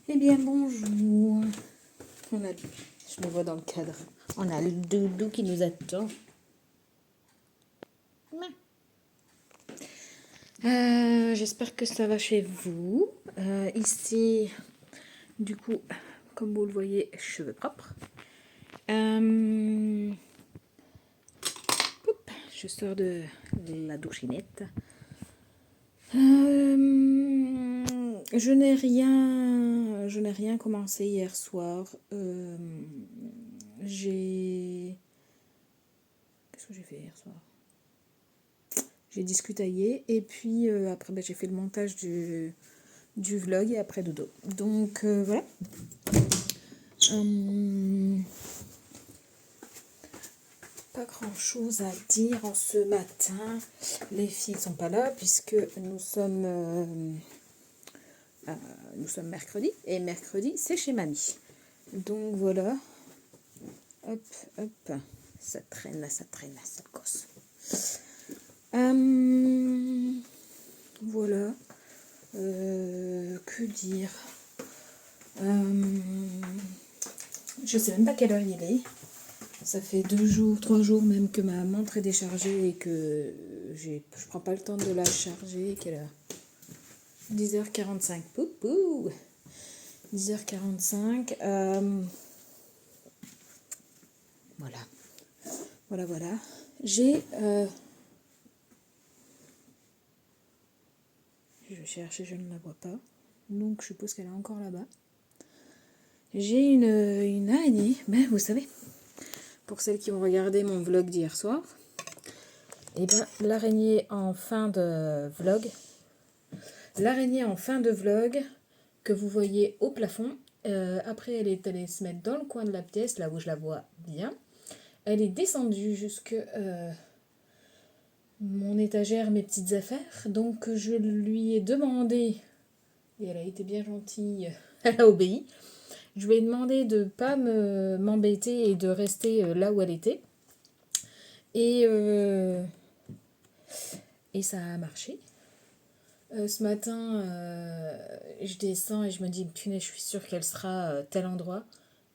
Eh bien, bonjour. Je me vois dans le cadre. On a le doudou qui nous attend. J'espère que ça va chez vous. Ici, du coup, comme vous le voyez, cheveux propres. Je sors de la douchinette. Je n'ai rien commencé hier soir. Qu'est-ce que j'ai fait hier soir? J'ai discutaillé et puis après j'ai fait le montage du vlog et après dodo. Donc voilà. Pas grand chose à dire en ce matin. Les filles sont pas là puisque nous sommes mercredi et mercredi c'est chez mamie. Donc voilà. Hop, hop. Ça traîne, ça gosse. Voilà. Que dire? Je sais même pas quelle heure il est. Ça fait 2 jours, 3 jours même que ma montre est déchargée et que je prends pas le temps de la charger. Quelle heure? 10h45. Poupou 10h45. Voilà. J'ai... Je cherche et je ne la vois pas. Donc je suppose qu'elle est encore là-bas. J'ai une araignée. Ben vous savez, pour celles qui ont regardé mon vlog d'hier soir, et ben l'araignée en fin de vlog que vous voyez au plafond, après elle est allée se mettre dans le coin de la pièce, là où je la vois bien. Elle est descendue jusque mon étagère, mes petites affaires. Donc je lui ai demandé, et elle a été bien gentille, elle a obéi. Je lui ai demandé de ne pas m'embêter et de rester là où elle était. Et ça a marché. Ce matin, je descends et je me dis, punaise, je suis sûre qu'elle sera à tel endroit.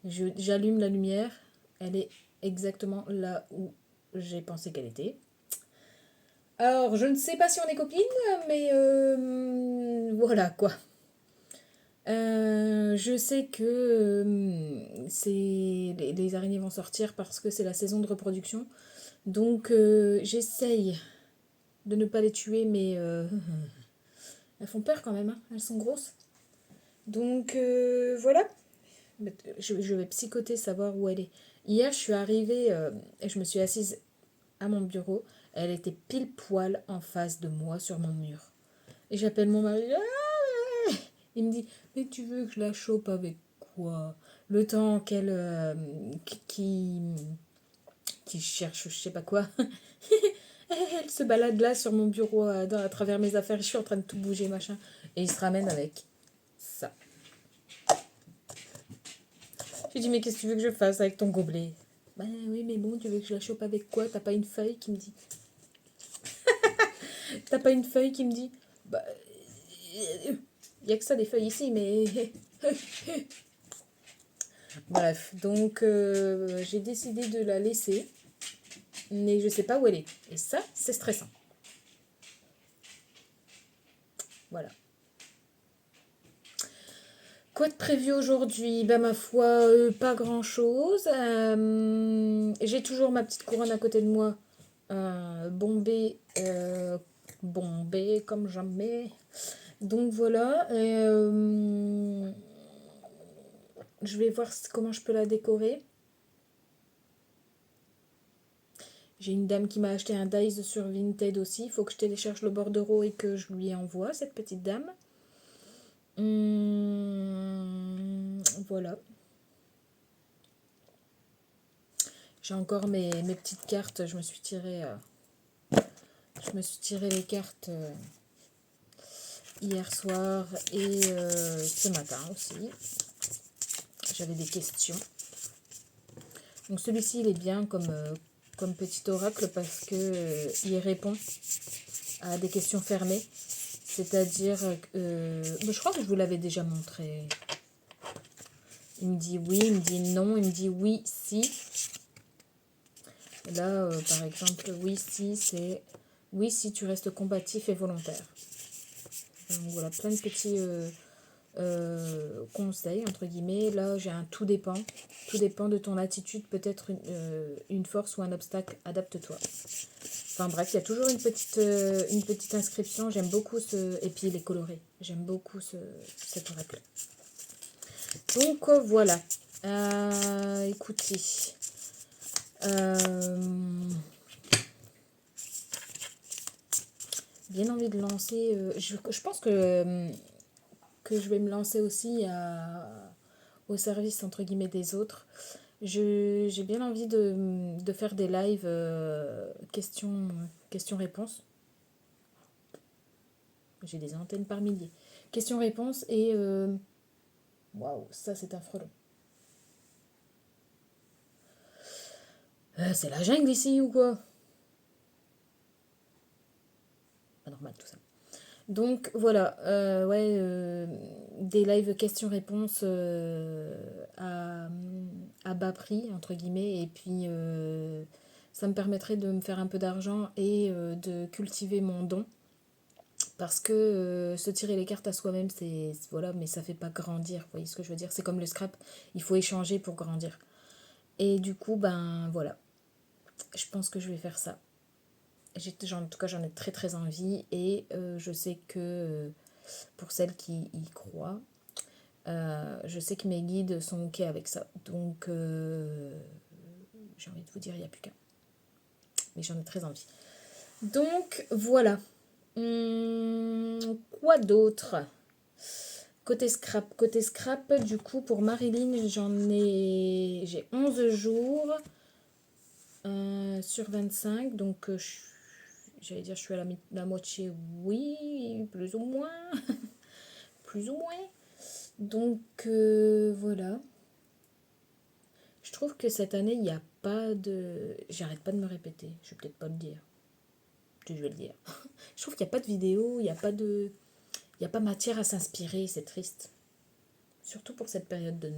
J'allume la lumière, elle est exactement là où j'ai pensé qu'elle était. Alors, je ne sais pas si on est copines, mais voilà quoi. Je sais que les araignées vont sortir parce que c'est la saison de reproduction. Donc, j'essaye de ne pas les tuer, mais elles font peur quand même, hein. Elles sont grosses. Donc, voilà. Je vais psychoter, savoir où elle est. Hier, je suis arrivée et je me suis assise à mon bureau. Elle était pile poil en face de moi sur mon mur. Et j'appelle mon mari. Ah, il me dit, mais tu veux que je la chope avec quoi? Le temps qu'elle... qui cherche je sais pas quoi. Elle se balade là sur mon bureau à travers mes affaires. Je suis en train de tout bouger, machin. Et il se ramène avec ça. J'ai dit, mais qu'est-ce que tu veux que je fasse avec ton gobelet? Bah oui, mais bon, tu veux que je la chope avec quoi? T'as pas une feuille qui me dit... T'as pas une feuille qui me dit... Bah... Il n'y a que ça des feuilles ici, mais... Bref, donc j'ai décidé de la laisser. Mais je sais pas où elle est. Et ça, c'est stressant. Voilà. Quoi de prévu aujourd'hui? Ben ma foi, pas grand chose. J'ai toujours ma petite couronne à côté de moi. Bombée comme jamais. Donc voilà. Je vais voir comment je peux la décorer. J'ai une dame qui m'a acheté un dies sur Vinted aussi. Il faut que je télécharge le bordereau et que je lui envoie, cette petite dame. Voilà. J'ai encore mes petites cartes. Je me suis tiré les cartes hier soir et ce matin aussi. J'avais des questions. Donc celui-ci, il est bien comme petit oracle parce que il répond à des questions fermées. C'est-à-dire, je crois que je vous l'avais déjà montré. Il me dit oui, il me dit non, il me dit oui, si. Et là, par exemple, oui, si, c'est oui, si tu restes combatif et volontaire. Donc voilà, plein de petits conseils, entre guillemets. Là, j'ai un tout dépend. Tout dépend de ton attitude, peut-être une force ou un obstacle, adapte-toi. Enfin bref, il y a toujours une petite inscription. J'aime beaucoup ce... Et puis il est coloré. J'aime beaucoup cet oracle. Donc voilà. Écoutez. Bien envie de lancer... je pense que je vais me lancer aussi au service, entre guillemets, des autres. J'ai bien envie de faire des lives questions-réponses. J'ai des antennes par milliers. Questions-réponses et... Waouh, ça c'est un frelon. C'est la jungle ici ou quoi? Pas normal tout ça. Donc voilà, des lives questions-réponses à bas prix, entre guillemets, et puis ça me permettrait de me faire un peu d'argent et de cultiver mon don. Parce que se tirer les cartes à soi-même, c'est voilà, mais ça fait pas grandir, vous voyez ce que je veux dire? C'est comme le scrap, il faut échanger pour grandir. Et du coup, ben voilà, je pense que je vais faire ça. En tout cas, j'en ai très très envie et je sais que pour celles qui y croient, je sais que mes guides sont ok avec ça. Donc, j'ai envie de vous dire, il n'y a plus qu'un. Mais j'en ai très envie. Donc, voilà. Quoi d'autre? Côté scrap, du coup, pour Marilyn, j'ai 11 jours sur 25. Donc, j'allais dire, je suis à la moitié, oui, plus ou moins. Plus ou moins. Donc, voilà. Je trouve que cette année, il n'y a pas de... J'arrête pas de me répéter. Je vais peut-être pas le dire. Je vais le dire. Je trouve qu'il n'y a pas de vidéo, il n'y a pas de... Il n'y a pas matière à s'inspirer, c'est triste. Surtout pour cette période de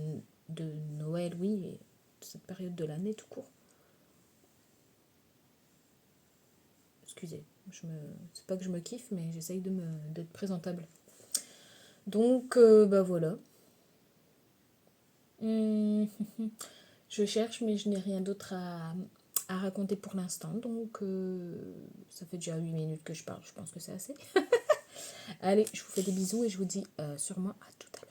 Noël, oui, et cette période de l'année tout court. Excusez, c'est pas que je me kiffe, mais j'essaye d'être présentable. Donc, bah voilà. Je cherche, mais je n'ai rien d'autre à raconter pour l'instant. Donc, ça fait déjà 8 minutes que je parle. Je pense que c'est assez. Allez, je vous fais des bisous et je vous dis sûrement à tout à l'heure.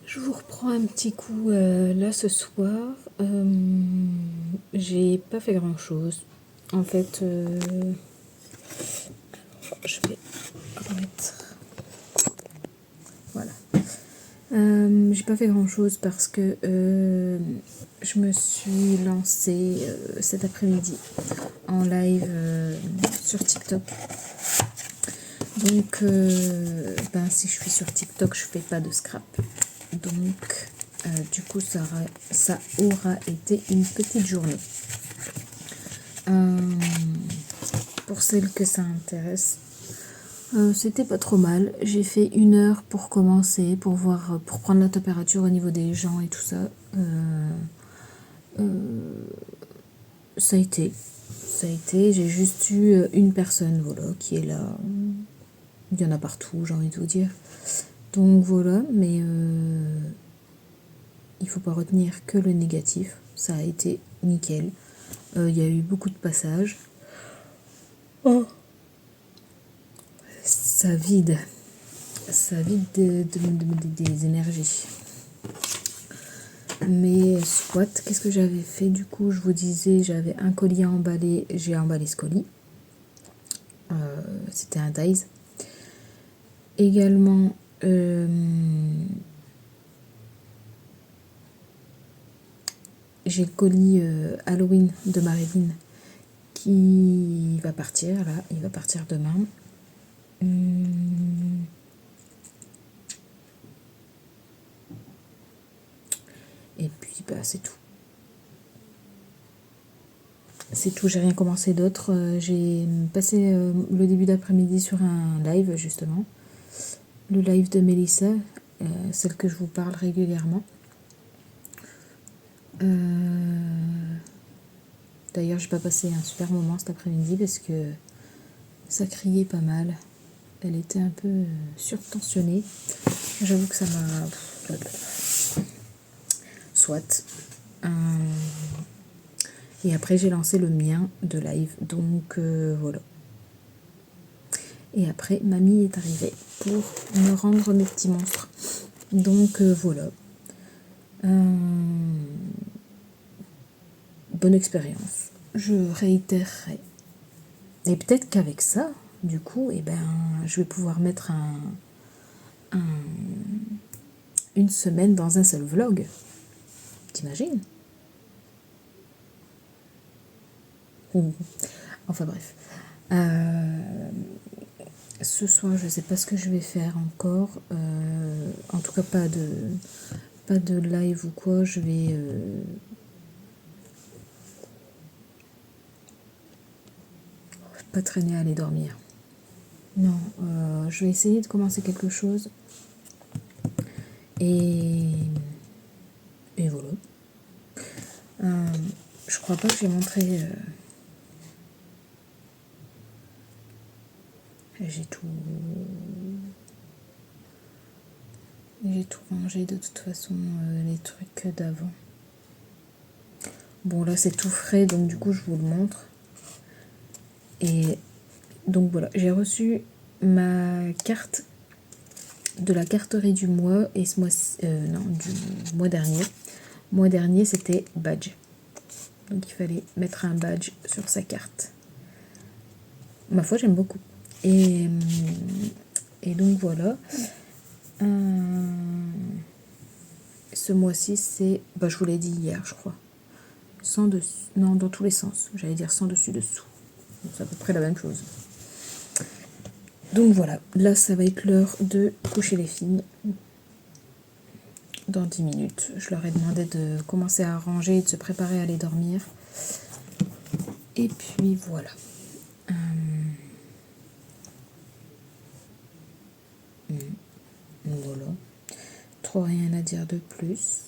Je vous reprends un petit coup là ce soir. J'ai pas fait grand chose. En fait, je vais remettre. Voilà. J'ai pas fait grand chose parce que je me suis lancée cet après-midi en live sur TikTok. Donc, si je suis sur TikTok, je fais pas de scrap. Donc, du coup, ça aura été une petite journée. Pour celles que ça intéresse, c'était pas trop mal. J'ai fait 1 heure pour commencer, pour prendre la température au niveau des gens et tout ça. Ça a été. J'ai juste eu une personne, voilà, qui est là. Il y en a partout, j'ai envie de vous dire. Donc voilà, mais il faut pas retenir que le négatif. Ça a été nickel. Il y a eu beaucoup de passages. Oh. Ça vide des énergies. Mais soit, qu'est-ce que j'avais fait du coup? Je vous disais, j'avais un colis à emballer, j'ai emballé ce colis. C'était un Dice. Également, j'ai le colis Halloween de Marilyn qui va partir là, il va partir demain. Et puis c'est tout. C'est tout, j'ai rien commencé d'autre. J'ai passé le début d'après-midi sur un live justement. le live de Mélissa, celle que je vous parle régulièrement. D'ailleurs, j'ai pas passé un super moment cet après-midi parce que ça criait pas mal. Elle était un peu surtensionnée. J'avoue que ça m'a... Soit. Et après, j'ai lancé le mien de live. Donc, voilà. Et après, mamie est arrivée pour me rendre mes petits monstres. Donc, voilà. Bonne expérience. Je réitérerai. Et peut-être qu'avec ça, du coup, je vais pouvoir mettre une semaine dans un seul vlog. T'imagines? Enfin bref. Ce soir, je ne sais pas ce que je vais faire encore. En tout cas, pas de live ou quoi. Je vais... pas traîner à aller dormir. Non, je vais essayer de commencer quelque chose. Et voilà. Je crois pas que j'ai montré... J'ai tout rangé de toute façon, les trucs d'avant. Bon, là c'est tout frais, donc du coup je vous le montre. Et donc voilà, j'ai reçu ma carte de la carterie du mois, et ce mois-ci, du mois dernier. Le mois dernier c'était badge. Donc il fallait mettre un badge sur sa carte. Ma foi, j'aime beaucoup. Et donc voilà. Ce mois-ci, c'est... je vous l'ai dit hier, je crois. Sans dessus. Non, dans tous les sens. J'allais dire sans dessus dessous. C'est à peu près la même chose. Donc voilà. Là, ça va être l'heure de coucher les filles. Dans 10 minutes. Je leur ai demandé de commencer à ranger et de se préparer à aller dormir. Et puis voilà. Voilà. Trop rien à dire de plus.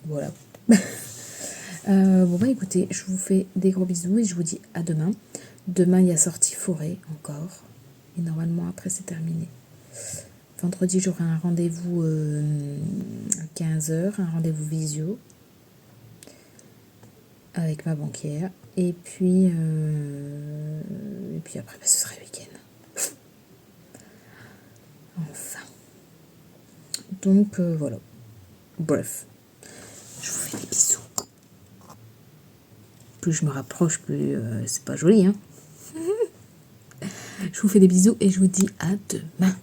Voilà. Bon écoutez, je vous fais des gros bisous et je vous dis à demain. Demain il y a sortie forêt encore. Et normalement après c'est terminé. Vendredi j'aurai un rendez-vous à 15h, un rendez-vous visio avec ma banquière. Et puis après ce sera le week-end. Enfin. Donc voilà. Bref. Je vous fais des bisous. Plus je me rapproche, plus c'est pas joli, hein. Je vous fais des bisous et je vous dis à demain.